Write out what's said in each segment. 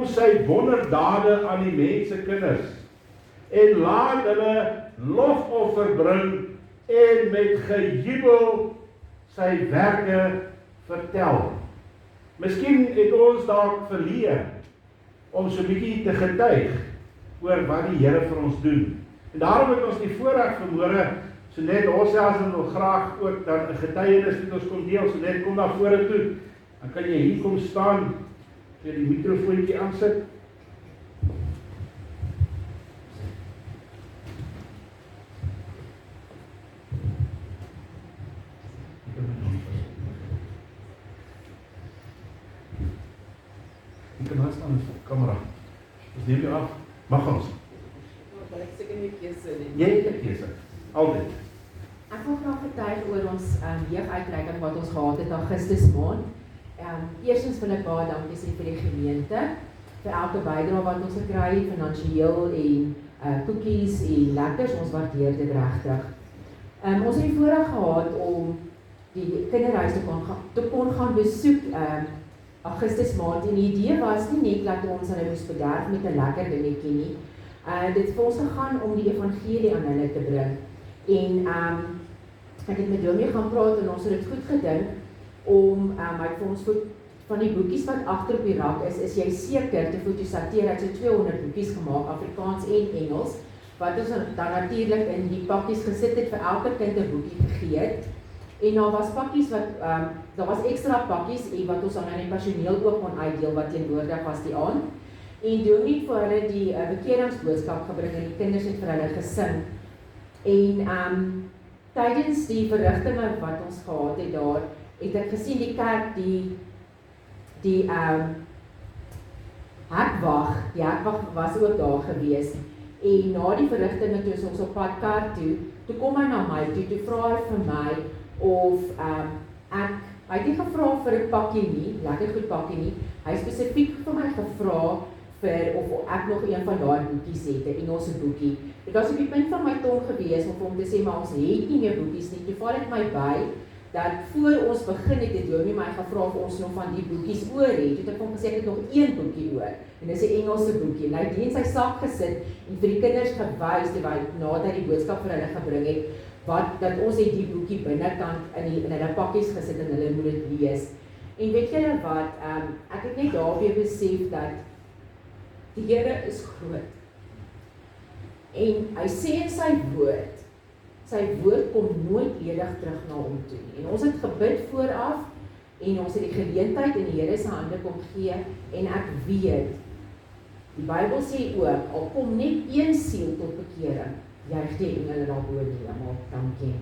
sy wonderdade aan die mensekinders en laat hulle lofoffer bring en met gejubel sy werke vertel. Miskien het ons dalk verleer om so 'n bietjie te getuig oor wat die Here vir ons doen. En daarom het ons die voorreg vanmôre, so net ons selfs wil graag ook dan 'n getuienis met ons kom deel, so net kom na vore toe. Dan kan jy hier kom staan, jy die mikrofoontjie aansit. Ek kan maar staan met die kamera. Ons neem jou af. Mag ons. Ek seker nie keuse nie. Jy het 'n keuse. Altyd. Ek wil graag getuig oor ons jeuguitreiking wat ons gehad het Augustus maand. Eerstens wil ek baie dankie sê vir die gemeente vir elke bydrae wat ons gekry het, finansiëel en koekies en lekkers. Ons waardeer dit regtig. Ons het die voorreg gehad om die kinderhuis te kon gaan besoek Augustus maand. En die idee was nie net dat ons hulle moes bederf met 'n lekker dingetjie nie. Dit het vir ons gegaan om die evangelie aan hulle te bring. En ek het met Domie gaan praat en ons het dit goed gedink om hy vir ons van die boekies wat agter op die rak is jy seker te fotostateer. Hy het so 200 boekies gemaak, Afrikaans en Engels, wat ons dan natuurlik in die pakkies gesit het vir elke kind 'n boekie gegee het. En daar was pakkies daar was ekstra pakkies wat ons aan die personeel ook kon uitdeel wat teenwoordig was die aand. En Domie het vir hulle die bekeringsboodskap gebring en die kinders het vir hulle gesing. En tydens die verrigtinge wat ons gehad het daar, het ek gesien die kerk die hekwag was ook daar gewees. En na die verrigtinge toe is ons op pad kerk toe kom hy na my toe vra hy vir my of hy het nie gevra vir 'n pakkie nie, lekker goed pakkie nie. Hy het spesifiek vir my gevra of ek nog een van daai boekies het, 'n Engelse boekie. Dit was op die punt van my tong gewees om hom te sê, maar ons het nie meer boekies nie. Toe val dit my by dat voor ons begin het Domie my gevra of ons nog van die boekies oor het. Toe het ek hom gesê ek het nog een boekie oor en dis 'n Engelse boekie. En hy het in sy sak gesit en vir die kinders gewys terwyl nadat hy die boodskap vir hulle gebring het, dat ons het die boekie binnekant in hulle pakkies gesit en hulle moet dit lees. En weet julle wat, ek het net daar weer besef dat die Here is groot. En hy sê in sy woord kom nooit ledig terug na hom toe nie. En ons het gebid vooraf en ons het die geleentheid in die Here se hande kom gee en ek weet, die Bybel sê ook, al kom net een siel tot bekering, juig die engele daarbo in die hemel. Dankie.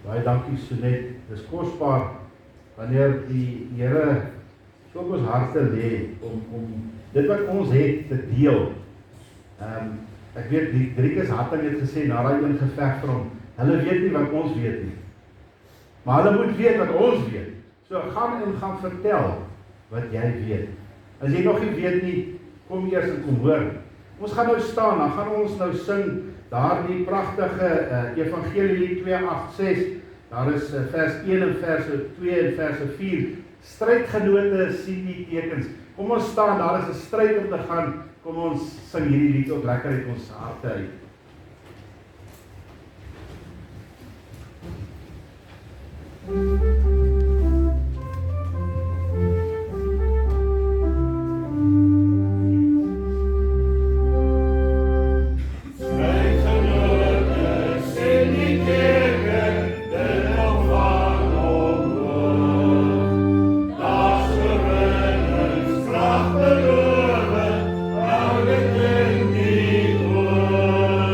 Baie dankie Sonet. Dis kosbaar wanneer die Here so op ons harte lê om dit wat ons het te deel. Ek weet die Driekes Hatting het gesê na daai een geveg vir hom. Hulle weet nie wat ons weet nie. Maar hulle moet weet wat ons weet. So gaan vertel wat jy weet. As jy nog nie weet nie, kom eers en kom hoor. Ons gaan nou staan, dan gaan ons nou sing daardie pragtige Evangelie 2:8-6. Daar is vers 1 en vers 2 en vers 4. Strydgenote sien die tekens. Kom ons staan, daar is 'n stryd om te gaan. Kom ons sing hierdie lied ook lekker uit ons harte uit. Prachtige, oude ding die oor.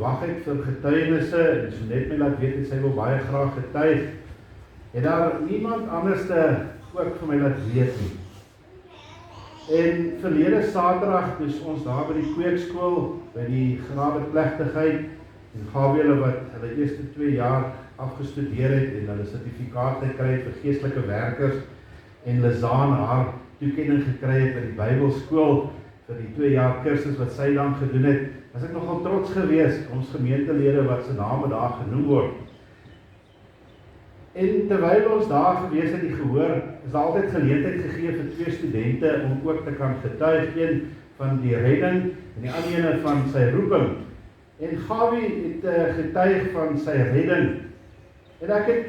gewag het vir getuienisse, en so net my laat weet het, sy wil baie graag getuig, het daar niemand anderste ook vir my laat weet nie. En verlede Saterdag, dus ons daar by die kweekskool, by die genadeplegtigheid, en Gabriele wat hulle eerste 2 jaar afgestudeer het, en hulle sertifikaat gekry het vir geestelike werkers, en Lizaan haar toekenning gekry het by die Bybelskool, vir die 2 jaar kursus wat sy dan gedoen het, was ek nogal trots gewees, ons gemeentelede wat sy name daar genoem word. En terwyl ons daar gewees het die gehoor, is daar altyd geleentheid gegee vir 2 studente om ook te kan getuig, een van die redding en die ander ene van sy roeping. En Gawie het getuig van sy redding. En ek het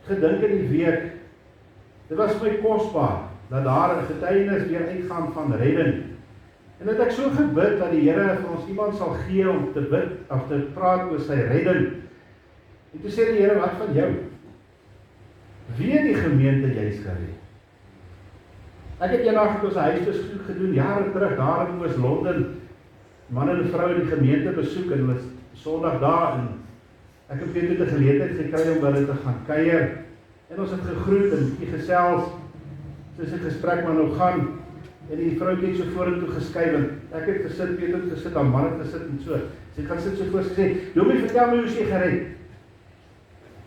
gedink in die week, dit was my kosbaar, dat daar 'n getuienis weer uitgaan van redding. En het ek so gebid dat die Here vir ons iemand sal gee om te bid of te praat oor sy redding. En toe sê die Here, wat van jou? Wie in die gemeente jy is gered? Ek het eendag ons huisbesoek gedoen, jare terug, daar in Oos-London, man en vrou in die gemeente besoek, en hulle Sondag daar, en ek het weer 'n geleentheid gekry om hulle te gaan kuier, en ons het gegroet en gesels, soos die gesprek maar nou gaan, en die vroukie het so vorentoe geskuif, en ek het gesit, Peter het gesit, aan man het gesit, en so, sy gaan sit so voor, sy sê, Domie, vertel my hoe sy gered.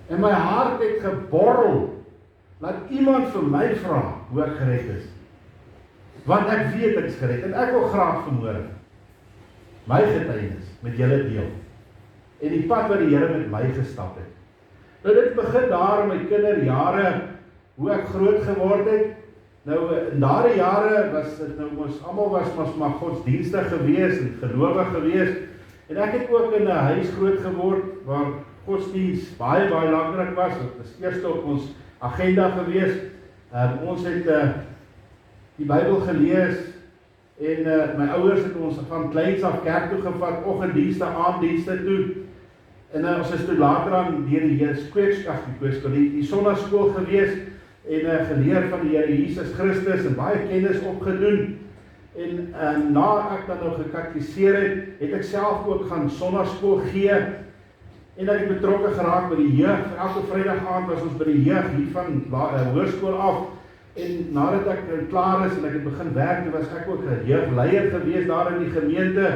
En my hart het geborrel, laat iemand vir my vra, hoe ek gered is. Want ek weet ek is gered, en ek wil graag vanmôre my getuienis met julle deel. En die pad wat die Here met my gestap het. Nou dit begin daar in my kinderjare, hoe ek groot geword het. Nou in daardie jare was dit nou ons almal was maar godsdienstig gewees en gelowig gewees. En ek het ook in 'n huis groot geword waar godsdiens baie belangrik was. Dit was eerste op ons agenda gewees. Ons het die Bybel gelees en my ouers het ons van kleins af kerk toe gevat, oggenddienste, aanddienste toe. En ons is toe later aan deur die sonnaskool gewees en geleer van die Here Jesus Christus en baie kennis opgedoen. En na ek dan nou gekatekiseer het ek self ook gaan sonnaskool gee en ek het betrokke geraak by die jeug. Elke Vrydag aand was ons by die jeug hier van hoërskool af. En nadat ek klaar is en ek het begin werk, toe was ek ook 'n jeugleier gewees daar in die gemeente.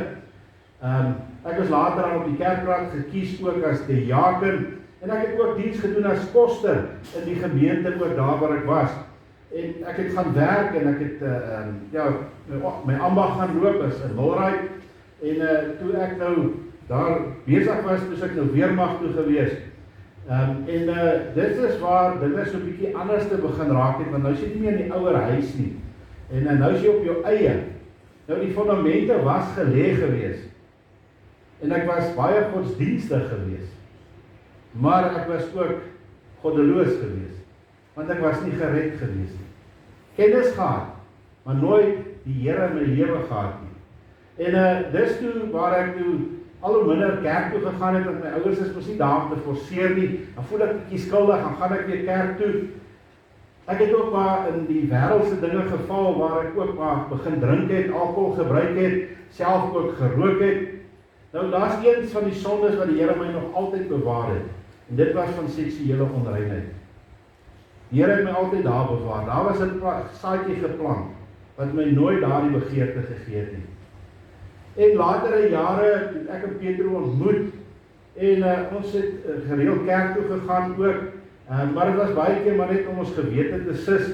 Ek was later aan op die kerkraad gekies ook as die diaken en ek het ook diens gedoen as koster in die gemeente ook daar waar ek was. En ek het gaan werk en ek het my ambag gaan loop as 'n milryk en toe ek nou daar besig was, toe ek nou weermag toe gewees. Dit is waar dinge so 'n bietjie anders te begin raak het, want nou sit jy nie meer in die ouer huis nie. En nou is jy op jou eie. Nou die fondamente was gelê gewees. En ek was baie godsdienstig gewees. Maar ek was ook goddeloos gewees. Want ek was nie gered gewees nie. Kennis gehad, maar nooit die Here in my lewe gehad nie. En dis toe waar ek toe al hoe minder kerk toe gegaan het, want my ouers is mos nie daar om te forceer nie, dan voel ek bietjie skuldig, dan gaan ek weer kerk toe. Ek het ook maar in die wêreldse dinge geval, waar ek ook maar begin drink het, alkohol gebruik het, self ook gerook het. Nou daar's eens van die sondes wat die Here my nog altyd bewaar het, en dit was van seksuele onreinheid. Die Here het my altyd daar bewaar, daar was 'n saadjie geplant, wat my nooit daardie begeerte gegee het nie. En latere jare, toe ek en Petro ontmoet, en ons het gereeld kerk toe gegaan ook, maar dit was baie keer maar net om ons gewete te sis,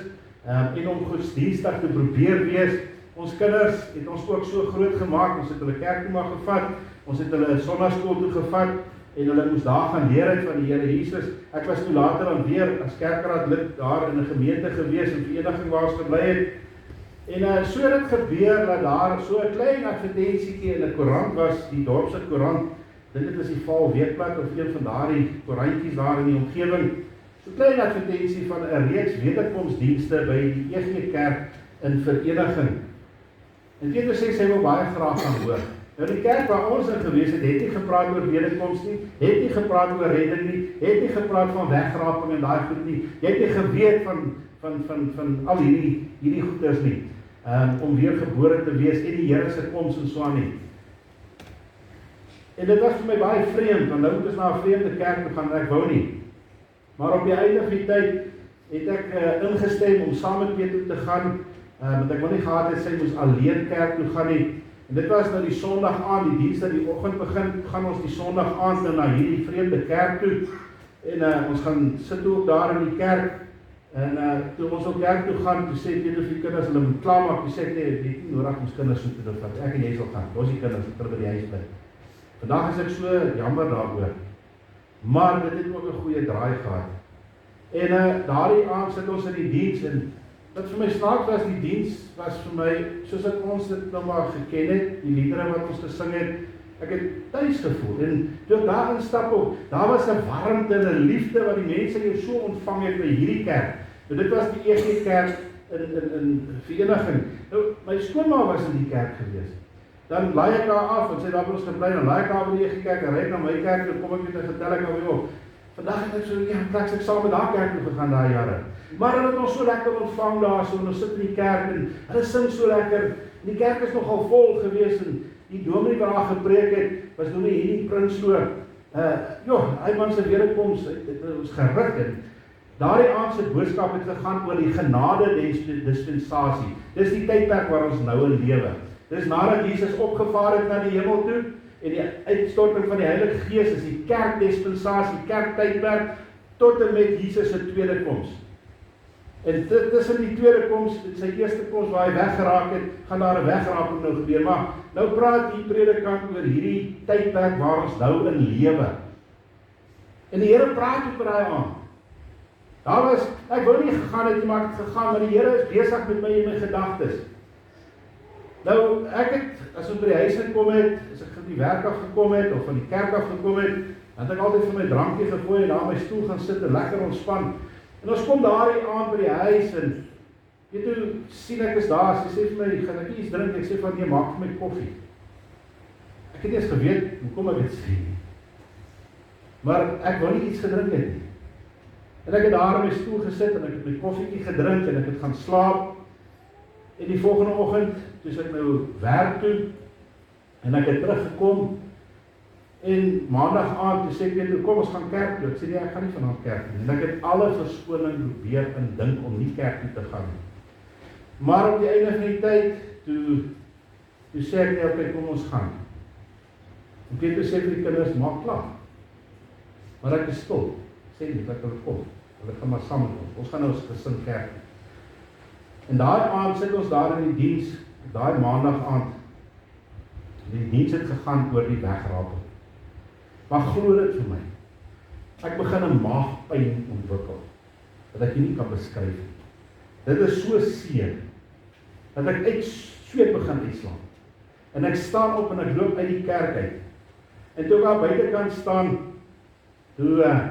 en om godsdienstig te probeer wees. Ons kinders het ons ook so groot gemaak, ons het hulle kerk toe maar gevat, ons het hulle sonnaskool toe gevat, en hulle moes daar gaan leer het van die Here Jesus. Ek was toe later dan weer as kerkraadlid daar in 'n gemeente gewees, in vereniging waar ons gebly het. En so het dit gebeur, dat daar so 'n klein advertentietjie in 'n koerant was, die dorpse koerant, dit is die Val Weekblad, of een van daardie koerantjies daar in die omgewing, so 'n klein advertensie van 'n reeks wederkomsdienste by die EG Kerk in Vereniging. En Peter sê, sy wil baie graag gaan hoor. Nou die kerk waar ons in gewees het nie gepraat oor wederkoms nie, het nie gepraat oor redding nie, het nie gepraat van wegraping en daai goed nie, jy het nie geweet van al hierdie goeders nie, om weer gebore te wees en die Here se koms en so aan nie. En dit was vir my baie vreemd, want nou moet ons na 'n vreemde kerk toe gaan en ek wou nie. Maar op die einde van die tyd het ek ingestem om saam met Peter te gaan, want ek wil nie gehad het sy moes alleen kerk toe gaan nie. En dit was nou die Sondag aand, die diens dat die oggend begin, gaan ons die Sondag aand nou na hierdie vreemde kerk toe. En ons gaan sit ook daar in die kerk. En toe ons op kerk toe gaan, toe sê Peter vir die kinders, hulle moet klaarmaak, toe sê ek, nee, dit is nie nodig ons kinders soek te doen, want ek en jy sal gaan, los die kinders, ek by die huis bly. Vandag is ek so jammer daaroor, maar dit het ook 'n goeie draai gehad. En daardie aand sit ons in die diens, en wat vir my snaaks was, die diens was vir my, soos ek ons dit nou maar geken het, die liedere wat ons gesing het, ek het thuis gevoel, en toe ek daar instap op, daar was 'n warmte en 'n liefde wat die mense jou so ontvang het by hierdie kerk. En dit was die EG Kerk in Vereniging. Nou, my skoonma was in die kerk gewees. Dan laai ek daar af, en sê daar by ons gebly, dan laai ek daar by die EG Kerk, en ry na my kerk, en kom ek met 'n getel ek alweer op. Vandag het ek so, pleks ek saam met daar kerk toe gegaan daai jare. Maar hulle het ons so lekker ontvang daar, so, en ons sit in die kerk, en hulle sing so lekker, en die kerk is nogal vol gewees, en die dominee wat daar gepreek het, was dominee Henny Prinsloo. Hy man se wederkoms, het ons geruk, en daardie aand se boodskap het gegaan oor die genade dispensasie. Dis die tydperk waar ons nou in lewe. Dis nadat Jesus opgevaar het na die hemel toe, en die uitstorting van die Heilige Gees is die kerkdispensasie, kerktydperk, tot en met Jesus se tweede koms. En tussen die tweede koms, sy eerste koms waar hy weggeraak het, gaan daar 'n wegraping nou gebeur. Maar nou praat die predikant oor hierdie tydperk waar ons nou in lewe. En die Here praat oor daai aand. Daar was, ek wou nie gegaan het nie, maar ek het gegaan, maar die Here is besig met my en my gedagtes. Nou, ek het, as ons by die huis gekom het, as ek van die werk af gekom het, of van die kerk af gekom het, dan het ek altyd vir my drankie gegooi en daar my stoel gaan sit en lekker ontspan. En ons kom daardie aand by die huis en weet hoe sien ek is daar, sy sê vir my, gaan ek iets drink? Ek sê van nee, maak vir my koffie. Ek het eers geweet, hoekom ek dit sê nie. Maar ek wou nie iets gedrink het nie. En ek het daar in my stoel gesit en ek het my koffietjie gedrink en ek het gaan slaap. En die volgende oggend, toe ek nou werk toe, en ek het teruggekom, en maandag aand, toe sê ek Peter, kom ons gaan kerk toe. Ek sê nee, ek gaan nie vanaand kerk toe. En ek het alle verskoning probeer en dink om nie kerk toe te gaan nie. Maar op die einde van die tyd, toe sê ek nee, okay, kom ons gaan. En Peter sê vir die kinders, maak klaar. Maar ek is stil. Sê nie, dat hulle kom. Hulle gaan maar saam met ons. Ons gaan nou as gesin kerk. En daai aand sit ons daar in die diens, daai maandag aand. Die diens het gegaan oor die wegraping. Maar glo dit vir my. Ek begin 'n maagpyn ontwikkel, wat ek nie kan beskryf nie. Dit is so seer, dat ek uit sweet begin uitslaan. En ek staan op en ek loop uit die kerk uit. En toe ek aan buitekant staan, toe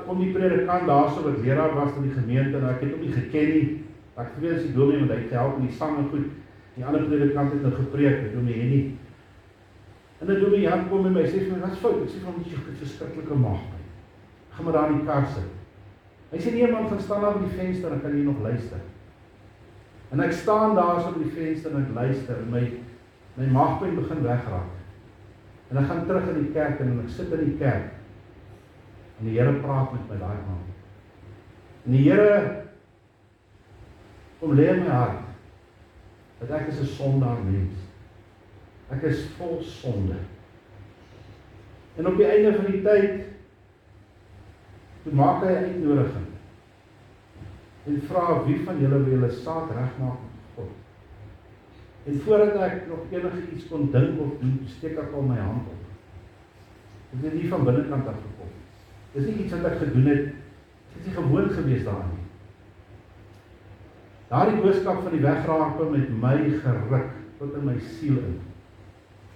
kom die predikant daar so wat leraar was in die gemeente, en ek het hom nie geken nie. Ek weet as die dominee, want hy het gehelp in die sang en goed. Die ander predikant het nou gepreek, die dominee Henny. En die dominee Jan kom met my, sê vir my, wat is fout? Ek sê vir hom, jy het verskriklike maagpyn. Gaan maar daar in die kar sit. Hy sê, nee man, gaan staan daar by die venster, en kan jy nog luister. En ek staan daar so by die venster, en ek luister, en my maagpyn begin wegraak. En ek gaan terug in die kerk, en ek sit in die kerk, en die Here praat met my daai aand. En die Here kom lê in my hart, dat ek is 'n sondaar mens. Ek is vol sonde. En op die einde van die tyd, toe maak hy 'n uitnodiging, en vra wie van julle wil julle saak regmaak met God. En voordat ek nog enige iets kon dink of doen, steek ek al my hand op. Dit het nie van binnekant af gekom. Dit is nie iets wat ek gedoen het, dit is nie gewoon gewees daarin nie. Daardie boodskap van die wegraping met my geruk tot in my siel in.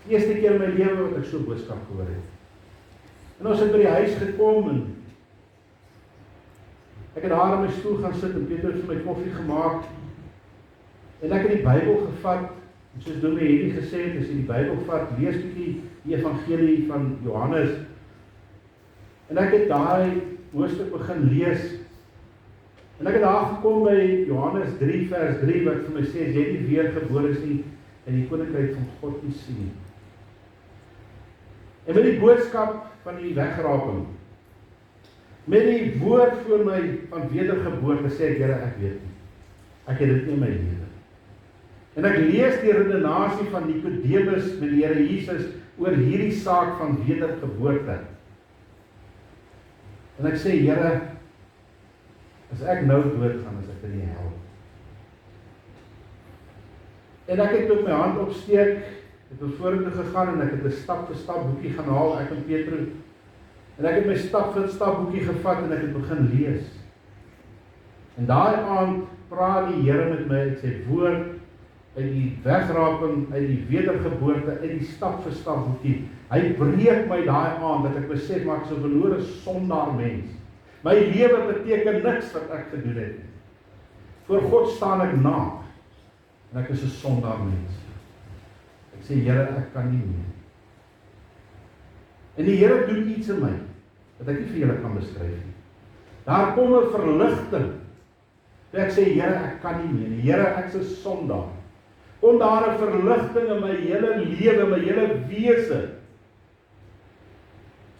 Die eerste keer in my lewe wat ek so boodskap gehoor het. En ons het by die huis gekom en ek het daar in my stoel gaan sit en Peter het vir my koffie gemaak. En ek het die Bybel gevat, en soos dominee Henny gesê het, as jy die Bybel vat, lees bietjie die evangelie van Johannes. En ek het daai hoofstuk begin lees. En ek het daar gekom by Johannes 3 vers 3 wat vir my sê, as jy nie weergebore is nie, en die koninkryk van God nie sien nie. En met die boodskap van die wegraping, met die woord voor my van wedergeboorte, sê ek, Here, ek weet nie. Ek het dit nie in my lewe. En ek lees die redenasie van Nikodemus met die Here Jesus oor hierdie saak van wedergeboorte. En ek sê, Here, as ek nou doodgaan, as ek in die hel. En ek het met my hand opsteek, het ons vorentoe gegaan en ek het 'n stap vir stap boekie gaan haal, ek en Petrus. En ek het my stap vir stap boekie gevat en ek het begin lees. En daai aand praat die Here met my uit sy woord, uit die wegraping, uit die wedergeboorte, uit die stap vir stap boekie. Hy breek my daai aand dat ek besef, maar ek is 'n verlore sondaar mens. My lewe beteken niks wat ek gedoen het. Voor God staan ek naak. En ek is 'n sondaar mens. Ek sê, Here, ek kan nie meer. En die Here doen iets in my, wat ek nie vir julle kan beskryf nie. Daar kom 'n verligting. Ek sê, Here, ek kan nie meer nie. Here, ek is 'n sondaar. Kom daar 'n verligting in my hele lewe, my hele wese.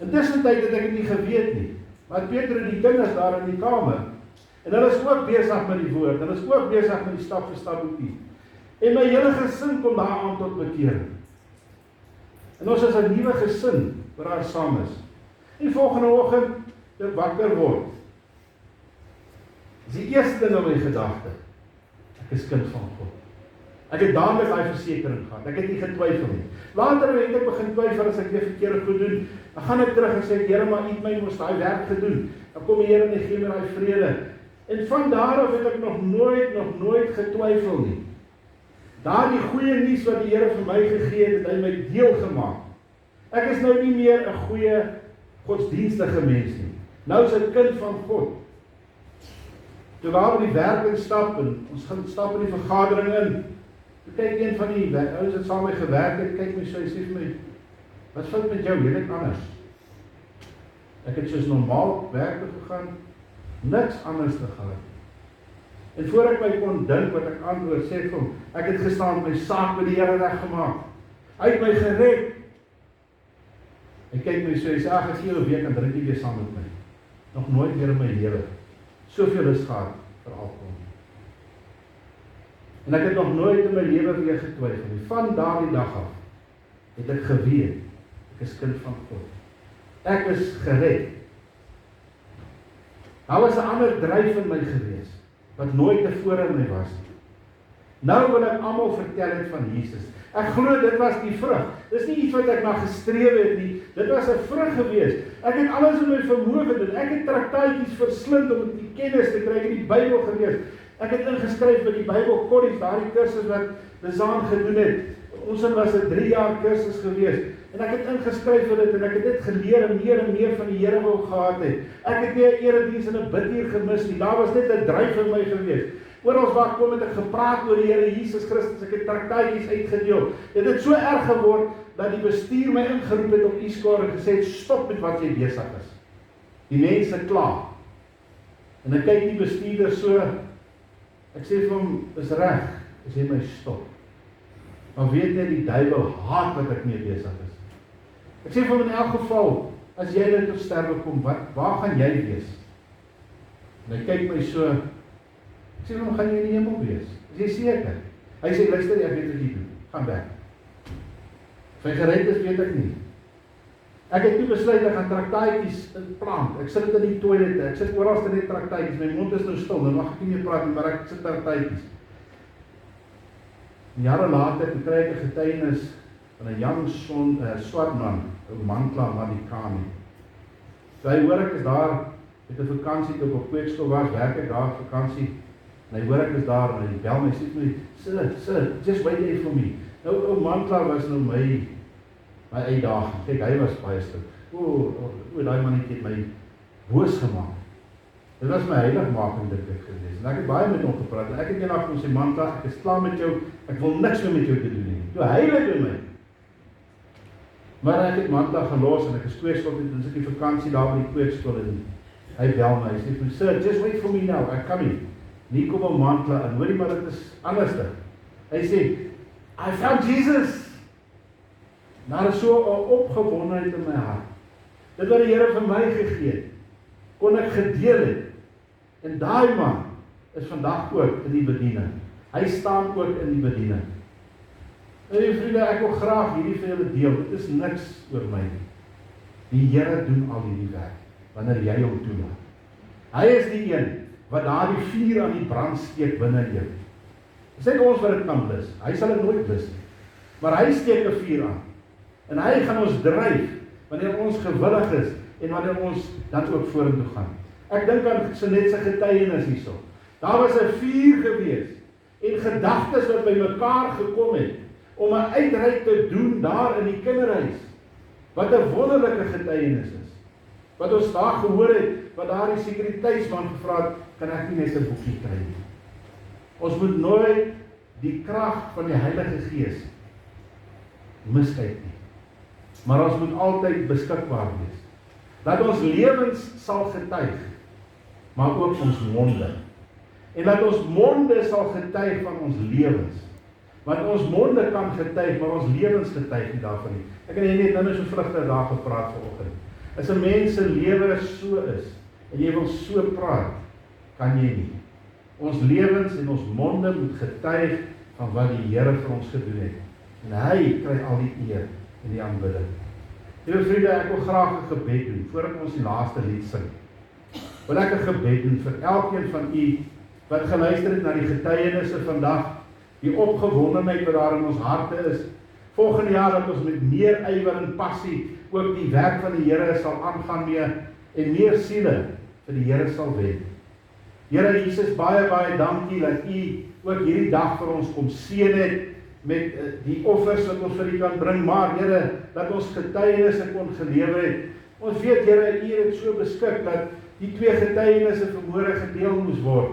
Intussen tyd het ek dit nie geweet nie. Maar Petrus en die kinders daar in die kamer, en hulle is ook besig met die woord, hulle is ook besig met die stap vir stap boekie. En my hele gesin kom daar aan tot bekering. En ons is 'n nuwe gesin, waar daar saam is. En volgende oggend, ek wakker word. Dis die eerste ding in my gedagte. Ek is kind van God. Ek het dadelik daai versekering gehad. Ek het nie getwyfel nie. Later het ek begin twyfel as ek weer verkeerde goed doen. Dan gaan ek terug en sê, Here, maar U het my mos daai werk gedoen. Dan kom die Here en gee my daai vrede. En van daar af het ek nog nooit getwyfel nie. Daardie goeie nuus wat die Here vir my gegee het, het hy my deel gemaak. Ek is nou nie meer 'n goeie godsdienstige mens nie. Nou is ek 'n kind van God. Terwyl ons die werk instap en ons gaan stap in die vergadering in, kyk een van die ouens wat saam met my gewerk het, kyk my so, hy sê vir my, wat fout met jou, jy net anders. Ek het soos normaal op werk toe gegaan, niks anders te gehad. En voor ek my kon dink wat ek antwoord, sê ek vir hom, ek het gestaan my saak met die Here reggemaak. Hy het my gered. Hy kyk my so, hy sê, ek gee jou 'n week en drink jy weer saam met my. Nog nooit weer in my lewe. Soveel is gehad vir alkohol. En ek het nog nooit in my lewe weer getwyfel nie. Van daardie dag af het ek geweet, ek is kind van God. Ek is gered. Daar was 'n ander dryf in my gewees, wat nooit tevore in my was nie. Nou wil ek almal vertel het van Jesus. Ek glo dit was die vrug. Dis nie iets wat ek na gestreef het nie. Dit was 'n vrug gewees. Ek het alles in my vermoë gedoen. Ek het traktaatjies verslind om die kennis te kry. Ek het die Bybel gelees. Ek het ingeskryf by die Bybel College, daardie kursus wat Lizaan gedoen het. Ons was 'n 3 jaar kursus gewees. En ek het ingeskryf vir dit en ek het dit geleer en meer van die Here wou gehad het. Ek het nie 'n erediens en 'n biduur gemis nie. Daar was net 'n dryf in my gewees. Oral waar kom het ek gepraat oor die Here Jesus Christus. Ek het traktaatjies uitgedeel. Dit het so erg geword dat die bestuur my ingeroep het op Iskar en gesê het, stop met wat jy besig is. Die mense kla. En ek kyk die bestuurder so, ek sê vir hom, is reg, hy sê my stop. Maar weet jy, die duiwel haat wat ek mee besig is. Ek sê vir hom in elk geval, as jy nou tot sterwe kom, waar gaan jy wees? En hy kyk my so, ek sê vir hom, gaan jy in die hemel wees? Is jy seker? Hy sê, luister, ek weet wat jy doen, gaan weg. Sy gereed is, weet ek nie. Ek het toe besluit, ek gaan traktaatjies in plant. Ek sit dit in die toilet, ek sit oral in die traktaatjies, my mond is nou stil, dan mag ek nie meer praat nie, maar ek sit traktaatjies. Jare later, toe kry ek 'n getuienis van 'n jong swart man, 'n Mantla Madikani. So hy hoor ek is daar, met 'n vakansie, toe ek op kweekskool was, werk ek daar op vakansie, en hy hoor ek is daar, en hy bel my, sê vir my, sir, just wait there for me. Nou, ou Mantla was nou my uitdaging. Kyk, hy was baie stuk. Daai mannetjie het my boos gemaak. Dit was my heiligmaking dit gewees. En ek het baie met hom gepraat. En ek het eendag vir hom sê, Mantla, ek is klaar met jou. Ek wil niks meer met jou te doen nie. Toe heilig in my. Maar ek het Mantla gelos en ek is kweekskool toe, en ek die vakansie daar by die kweekskool en hy bel my. Hy sê vir my, sir, just wait for me now. Ek kom nie. Nie kom op Mantla en hoorie, maar dit is anderste. Hy sê, I found Jesus. Daar is so 'n opgewondenheid in my hart. Dit wat die Here vir my gegee het, kon ek gedeel het. En daai man is vandag ook in die bediening. Hy staan ook in die bediening. En die vriende, ek wil graag hierdie vir julle deel. Dit is niks oor my nie. Die Here doen al hierdie werk, wanneer jy hom toelaat. Hy is die een wat daardie vuur aan die brand steek binne jou. Dis net ons wat dit kan blus. Hy sal dit nooit blus nie. Maar hy steek 'n vuur aan. En hy gaan ons dryf, wanneer ons gewillig is, en wanneer ons dan ook vorentoe gaan. Ek dink aan Sanet se getuienis hierso. Daar was 'n vuur gewees, en gedagtes wat by mekaar gekom het, om 'n uitreik te doen daar in die kinderhuis. Wat 'n wonderlike getuienis is. Wat ons daar gehoor het, wat daar die sekuriteitsman gevra het, kan ek nie net 'n boekie kry nie. Ons moet nooit die krag van die Heilige Gees miskyk nie. Maar ons moet altyd beskikbaar wees. Dat ons lewens sal getuig, maar ook ons monde. En dat ons monde sal getuig van ons lewens. Want ons monde kan getuig, maar ons lewens getuig nie daarvan nie. Ek het net nou so vlugtig daar gepraat vanoggend. As 'n mens se lewe so is, en jy wil so praat, kan jy nie. Ons lewens en ons monde moet getuig van wat die Here vir ons gedoen het. En hy kry al die eer en die aanbidding. Liewe vriende, ek wil graag 'n gebed doen, voordat ons die laaste lied sing. Wil ek 'n gebed doen vir elkeen van u, wat geluister het na die getuienisse vandag, die opgewondenheid wat daar in ons harte is, volgende jaar dat ons met meer ywer en passie ook die werk van die Here sal aangaan mee, en meer siele vir die Here sal wen. Here Jesus, baie dankie dat u ook hierdie dag vir ons kom seën het, met die offers wat ons vir u kan bring, maar Here, dat ons getuienisse kon gelewer het. Ons weet Here, u het so beskik, dat die 2 getuienisse vanmôre gedeel moes word.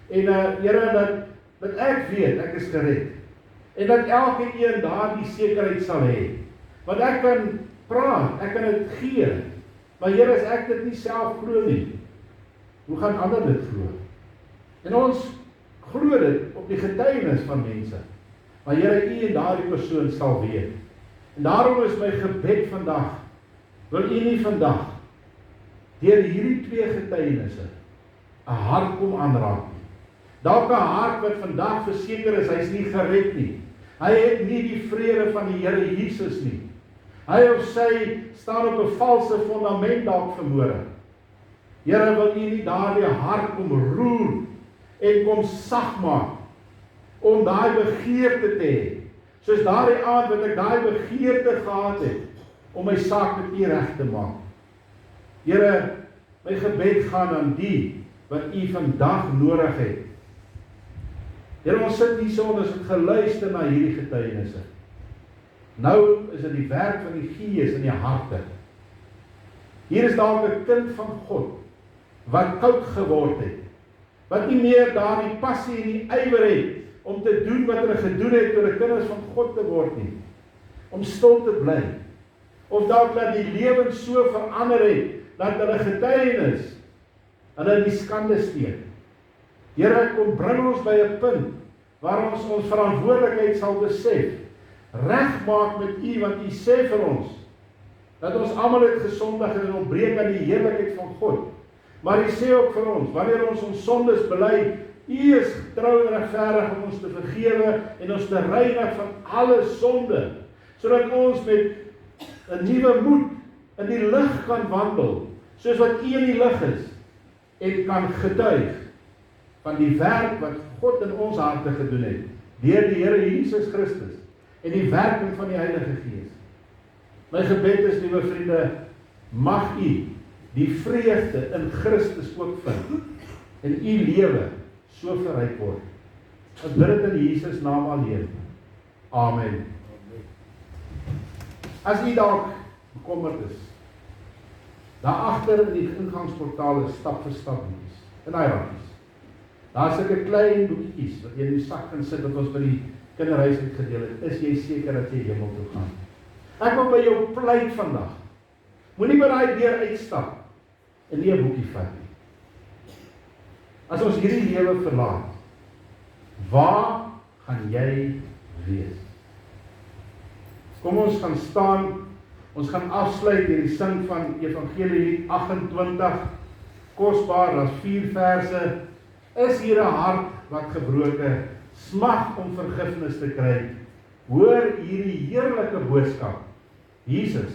En Here, dat ek weet, ek is gered. En dat elke een daar die sekerheid sal hê. Want ek kan praat, ek kan dit gee, maar Here, as ek dit nie self glo nie, hoe gaan ander dit glo? En ons glo dit op die getuienis van mense. Maar Here, u en daardie persoon sal weet. En daarom is my gebed vandag, wil u nie vandag, deur hierdie 2 getuienisse, 'n hart kom aanraak nie. Dalk 'n hart wat vandag verseker is, hy is nie gered nie. Hy het nie die vrede van die Here Jesus nie. Hy of sy staan op 'n valse fondament dalk vanmôre. Here, wil u nie daardie hart kom roer, en kom sag maak, om daai begeerte te hê, soos daardie aand wat ek daai begeerte gehad het, om my saak met u reg te maak. Here, my gebed gaan aan die, wat u vandag nodig het. Here, ons sit hier so, ons het geluister na hierdie getuienisse. Nou is dit die werk van die Gees in die harte. Hier is dalk 'n kind van God, wat koud geword het, wat nie meer daardie passie en die ywer het, om te doen wat hulle gedoen het, toe hulle kinders van God te word nie, om stil te bly, of dalk dat die lewens so verander het, dat hulle getuienis, hulle in die skande steek. Here, kom bring ons by 'n punt, waar ons ons verantwoordelikheid sal besef, regmaak met u, want u sê vir ons, dat ons almal het gesondig en ontbreek aan die heerlikheid van God. Maar u sê ook vir ons, wanneer ons ons sondes bely, u is getrou en regverdig om ons te vergewe en ons te reinig van alle sonde, sodat ons met 'n nuwe moed in die lig kan wandel, soos wat u in die lig is, en kan getuig van die werk wat God in ons harte gedoen het, deur die Here Jesus Christus, en die werking van die Heilige Gees. My gebed is, liewe vriende, mag u die vreugde in Christus ook vind, en u lewe so verryk word. Ek bid dit in Jesus naam alleen. Amen. As u dalk bekommerd is, daar agter in die ingangsportaal is stap vir stap boekies, in daai rakkies. Daar is 'n klein boekies wat jy in die sak kan sit, wat ons by die kinderhuis het gedeel het. Is jy seker dat jy hemel toe gaan? Ek wil by jou pleit vandag. Moenie by daai deur uitstap en nie 'n boekie vat nie. As ons hierdie lewe verlaat, waar gaan jy wees? Kom ons gaan staan, ons gaan afsluit hierdie sing van Evangelie 28, kosbaar, daar's 4 verse, is hier 'n hart wat gebroken, smag om vergifnis te kry, hoor hierdie heerlike boodskap, Jesus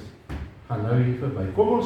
gaan nou hier verby, kom ons